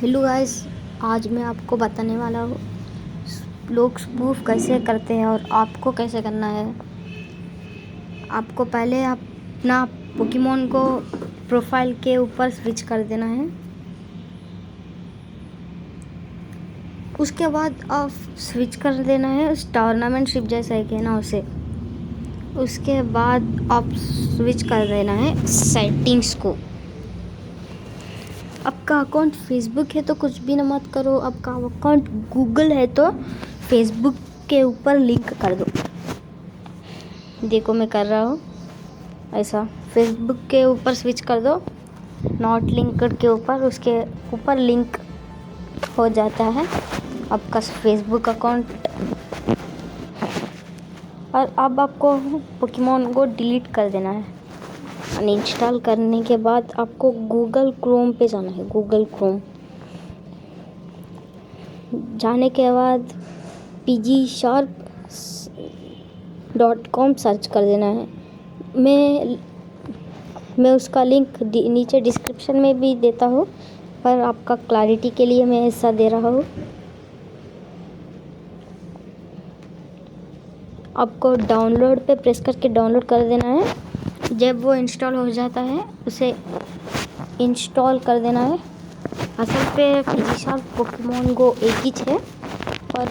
Hello guys, आज मैं आपको बताने वाला हूँ लोग स्पूफ कैसे करते हैं और आपको कैसे करना है। आपको पहले अपना पोकेमॉन को प्रोफाइल के ऊपर स्विच कर देना है। उसके बाद आप स्विच कर देना है उस टूर्नामेंट शिप जैसा है ना उसे। उसके बाद आप स्विच कर देना है सेटिंग्स को। आपका अकाउंट फेसबुक है तो कुछ भी ना मत करो। आपका अकाउंट गूगल है तो फेसबुक के ऊपर लिंक कर दो। देखो मैं कर रहा हूँ ऐसा। फेसबुक के ऊपर स्विच कर दो, नॉट लिंक्ड के ऊपर, उसके ऊपर लिंक हो जाता है आपका फेसबुक अकाउंट। और अब आपको पोकेमॉन को डिलीट कर देना है। अनइंस्टॉल करने के बाद आपको गूगल क्रोम पे जाना है। गूगल क्रोम जाने के बाद pgsharp.com सर्च कर देना है। मैं उसका लिंक नीचे डिस्क्रिप्शन में भी देता हूँ, पर आपका क्लैरिटी के लिए मैं ऐसा दे रहा हूँ। आपको डाउनलोड पे प्रेस करके डाउनलोड कर देना है। जब वो इंस्टॉल हो जाता है उसे इंस्टॉल कर देना है। असल पे pgsharp पोकेमॉन गो एक ही है, पर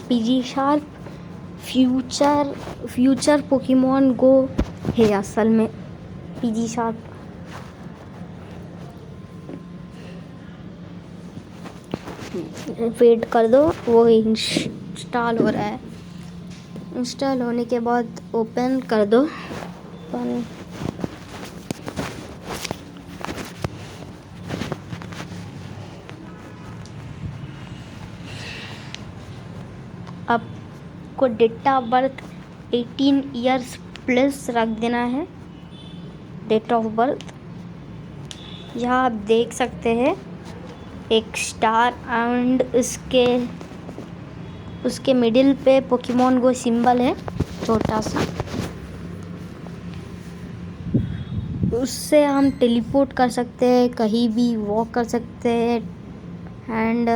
pgsharp फ्यूचर पोकेमॉन गो है असल में। pgsharp वेट कर दो, वो इंस्टॉल हो रहा है। इंस्टॉल होने के बाद ओपन कर दो। आपको date of birth 18 years plus रख देना है। डेट ऑफ बर्थ यहाँ आप देख सकते हैं, एक स्टार एंड उसके मिडिल पे पोकेमॉन गो सिंबल है छोटा सा। उससे हम टेलीपोर्ट कर सकते हैं, कहीं भी वॉक कर सकते हैं, एंड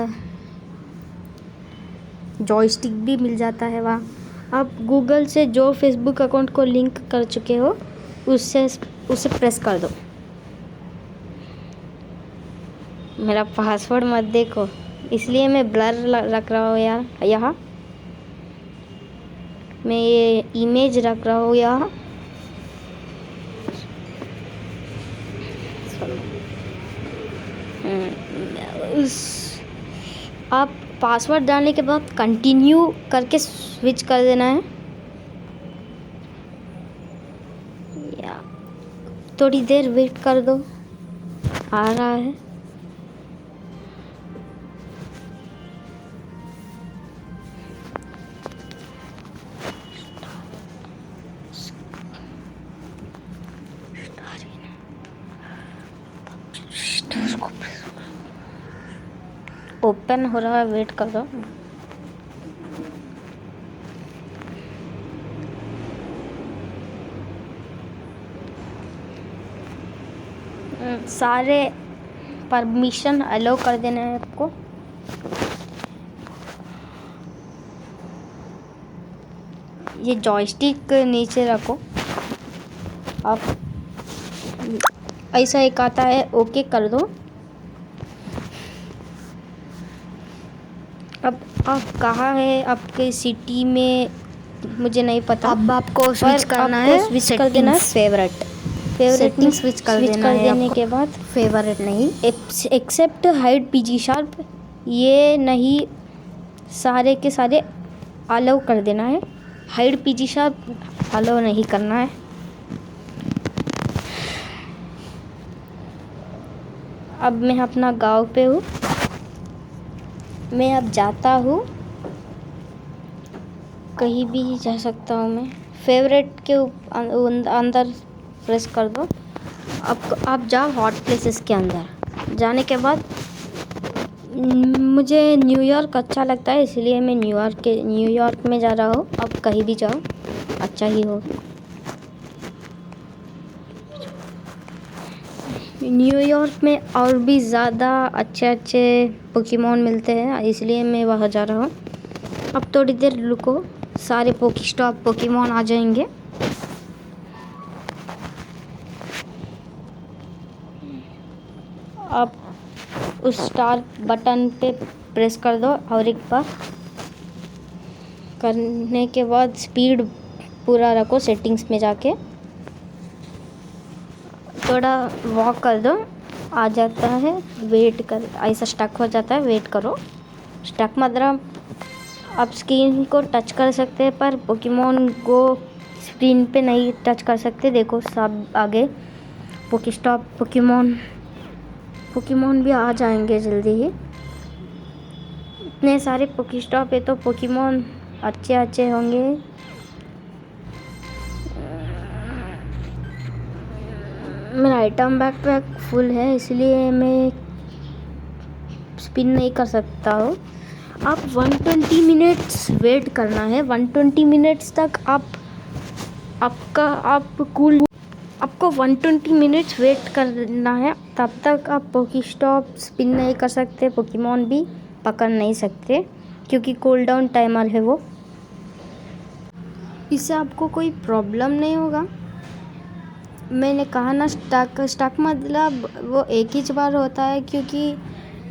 जॉयस्टिक भी मिल जाता है वहाँ। आप गूगल से जो फेसबुक अकाउंट को लिंक कर चुके हो उसे प्रेस कर दो। मेरा पासवर्ड मत देखो, इसलिए मैं ब्लर रख रहा हूँ यार। यहाँ मैं ये इमेज रख रहा हूँ यहाँ। आप पासवर्ड डालने के बाद कंटिन्यू करके स्विच कर देना है। या थोड़ी देर वेट कर दो, आ रहा है। ओपन हो रहा है, वेट कर दो। सारे परमिशन अलो कर देना है आपको। ये जॉयस्टिक नीचे रखो। आप ऐसा एक आता है, ओके कर दो। अब आप कहाँ है, आपके सिटी में मुझे नहीं पता। अब आपको स्विच करना है, स्विच कर देना है फेवरेट में स्विच कर देने के बाद फेवरेट नहीं, एक्सेप्ट हाइड pgsharp ये नहीं, सारे के सारे अलाउ कर देना है। हाइड pgsharp अलाउ नहीं करना है। अब मैं अपना गांव पे हूँ, मैं अब जाता हूँ, कहीं भी जा सकता हूँ मैं। फेवरेट के अंदर प्रेस कर दो। आप जाओ हॉट प्लेसेस के अंदर। जाने के बाद मुझे न्यूयॉर्क अच्छा लगता है, इसलिए मैं न्यूयॉर्क में जा रहा हूँ। आप कहीं भी जाओ, अच्छा ही हो। न्यूयॉर्क में और भी ज़्यादा अच्छे अच्छे पोकेमॉन मिलते हैं, इसलिए मैं वहाँ जा रहा हूँ। अब थोड़ी देर रुको, सारे पोकेस्टॉप पोकेमॉन आ जाएंगे। आप उस स्टार्ट बटन पे प्रेस कर दो और एक बार करने के बाद स्पीड पूरा रखो सेटिंग्स में जाके, थोड़ा वॉक कर दो, आ जाता है। वेट कर, ऐसा स्टक हो जाता है, वेट करो। स्टक मतलब आप स्क्रीन को टच कर सकते हैं पर पोकेमॉन को स्क्रीन पे नहीं टच कर सकते। देखो सब आगे पोकेस्टॉप पोकेमॉन भी आ जाएंगे जल्दी ही। इतने सारे पोकेस्टॉप है तो पोकेमॉन अच्छे अच्छे होंगे। मेरा आइटम बैकपैक फुल है, इसलिए मैं स्पिन नहीं कर सकता हूँ। आप 120 मिनट्स वेट करना है। 120 मिनट्स तक आपको 120 मिनट्स वेट करना है। तब तक आप पोकेस्टॉप स्पिन नहीं कर सकते, पोकेमॉन भी पकड़ नहीं सकते, क्योंकि कूल डाउन टाइमर है वो। इससे आपको कोई प्रॉब्लम नहीं होगा। मैंने कहा ना, स्टक मतलब वो एक ही बार होता है, क्योंकि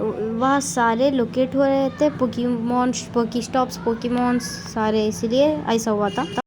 वह सारे लोकेट हो रहे थे पोकेस्टॉप्स पोकेमॉन्स सारे, इसलिए ऐसा हुआ था।